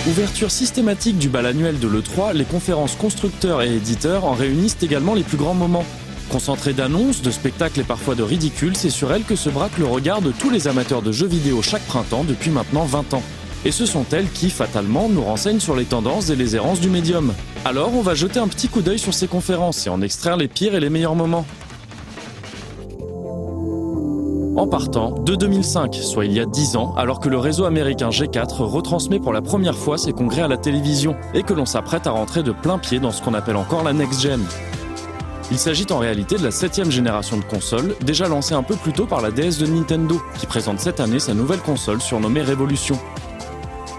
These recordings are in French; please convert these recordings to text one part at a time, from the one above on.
Ouverture systématique du bal annuel de l'E3, les conférences constructeurs et éditeurs en réunissent également les plus grands moments. Concentrées d'annonces, de spectacles et parfois de ridicules, c'est sur elles que se braque le regard de tous les amateurs de jeux vidéo chaque printemps depuis maintenant 20 ans. Et ce sont elles qui, fatalement, nous renseignent sur les tendances et les errances du médium. Alors on va jeter un petit coup d'œil sur ces conférences et en extraire les pires et les meilleurs moments. En partant de 2005, soit il y a 10 ans, alors que le réseau américain G4 retransmet pour la première fois ses congrès à la télévision et que l'on s'apprête à rentrer de plein pied dans ce qu'on appelle encore la next-gen. Il s'agit en réalité de la 7e génération de consoles, déjà lancée un peu plus tôt par la DS de Nintendo, qui présente cette année sa nouvelle console surnommée Révolution.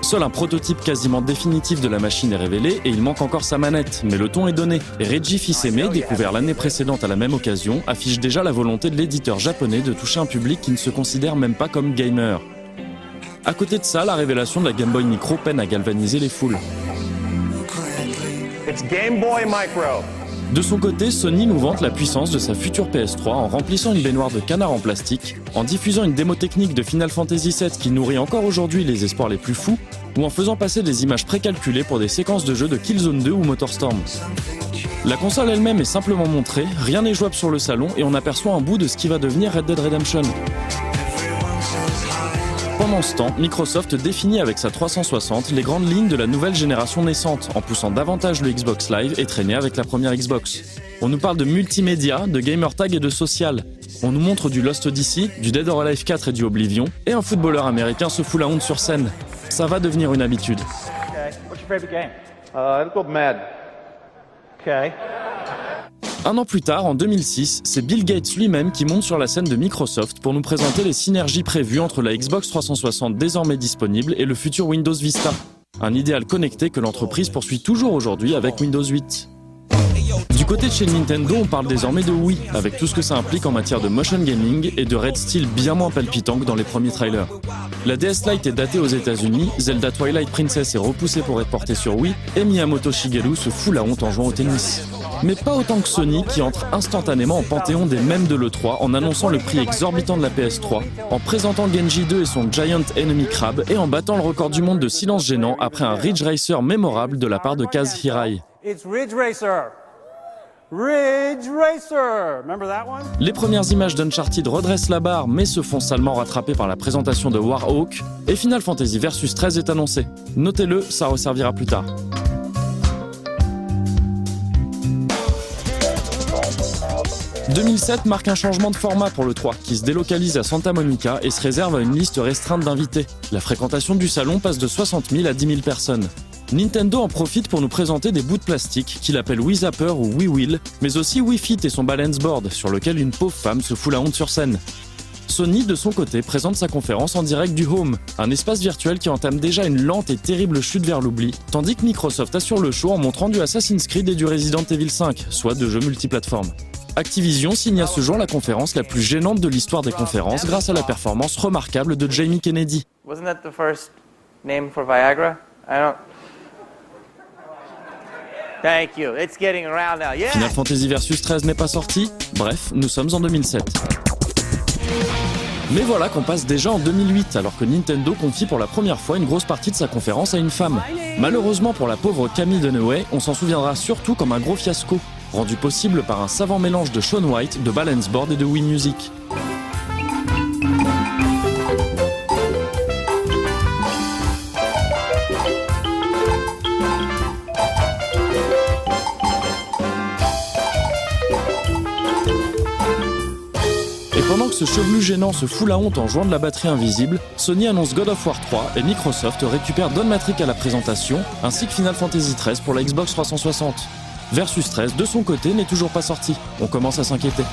Seul un prototype quasiment définitif de la machine est révélé et il manque encore sa manette, mais le ton est donné. Et Reggie Fils-Aimé, découvert l'année précédente à la même occasion, affiche déjà la volonté de l'éditeur japonais de toucher un public qui ne se considère même pas comme gamer. À côté de ça, la révélation de la Game Boy Micro peine à galvaniser les foules. It's Game Boy Micro. De son côté, Sony nous vante la puissance de sa future PS3 en remplissant une baignoire de canard en plastique, en diffusant une démo technique de Final Fantasy VII qui nourrit encore aujourd'hui les espoirs les plus fous, ou en faisant passer des images précalculées pour des séquences de jeux de Killzone 2 ou MotorStorm. La console elle-même est simplement montrée, rien n'est jouable sur le salon et on aperçoit un bout de ce qui va devenir Red Dead Redemption. Pendant ce temps, Microsoft définit avec sa 360 les grandes lignes de la nouvelle génération naissante, en poussant davantage le Xbox Live et traîné avec la première Xbox. On nous parle de multimédia, de gamertag et de social. On nous montre du Lost Odyssey, du Dead or Alive 4 et du Oblivion, et un footballeur américain se fout la honte sur scène. Ça va devenir une habitude. Okay. What's your favorite game? It's called Mad. Okay. Un an plus tard, en 2006, c'est Bill Gates lui-même qui monte sur la scène de Microsoft pour nous présenter les synergies prévues entre la Xbox 360 désormais disponible et le futur Windows Vista. Un idéal connecté que l'entreprise poursuit toujours aujourd'hui avec Windows 8. Du côté de chez Nintendo, on parle désormais de Wii, avec tout ce que ça implique en matière de motion gaming et de Red Steel bien moins palpitant que dans les premiers trailers. La DS Lite est datée aux États-Unis, Zelda Twilight Princess est repoussée pour être portée sur Wii, et Miyamoto Shigeru se fout la honte en jouant au tennis. Mais pas autant que Sony qui entre instantanément en panthéon des mèmes de l'E3 en annonçant le prix exorbitant de la PS3, en présentant Genji 2 et son Giant Enemy Crab et en battant le record du monde de silence gênant après un Ridge Racer mémorable de la part de Kaz Hirai. It's Ridge Racer. Ridge Racer. Remember that one? Les premières images d'Uncharted redressent la barre mais se font salement rattraper par la présentation de Warhawk et Final Fantasy Versus 13 est annoncé. Notez-le, ça resservira plus tard. « 2007 marque un changement de format pour l'E3, qui se délocalise à Santa Monica et se réserve à une liste restreinte d'invités. La fréquentation du salon passe de 60 000 à 10 000 personnes. Nintendo en profite pour nous présenter des bouts de plastique qu'il appelle Wii Zapper ou Wii Wheel, mais aussi Wii Fit et son balance board, sur lequel une pauvre femme se fout la honte sur scène. Sony, de son côté, présente sa conférence en direct du Home, un espace virtuel qui entame déjà une lente et terrible chute vers l'oubli, tandis que Microsoft assure le show en montrant du Assassin's Creed et du Resident Evil 5, soit de jeux multiplateformes. Activision signe à ce jour la conférence la plus gênante de l'histoire des conférences grâce à la performance remarquable de Jamie Kennedy. Wasn't that the first name for Viagra? I don't... Thank you. It's getting around now. Yeah. Final Fantasy Versus 13 n'est pas sorti. Bref, nous sommes en 2007. Mais voilà qu'on passe déjà en 2008, alors que Nintendo confie pour la première fois une grosse partie de sa conférence à une femme. Malheureusement pour la pauvre Camille Dunaway, on s'en souviendra surtout comme un gros fiasco, rendu possible par un savant mélange de Shaun White, de Balance Board et de Wii Music. Pendant que ce chevelu gênant se fout la honte en jouant de la batterie invisible, Sony annonce God of War 3 et Microsoft récupère Don Matrick à la présentation, ainsi que Final Fantasy 13 pour la Xbox 360. Versus 13, de son côté, n'est toujours pas sorti. On commence à s'inquiéter.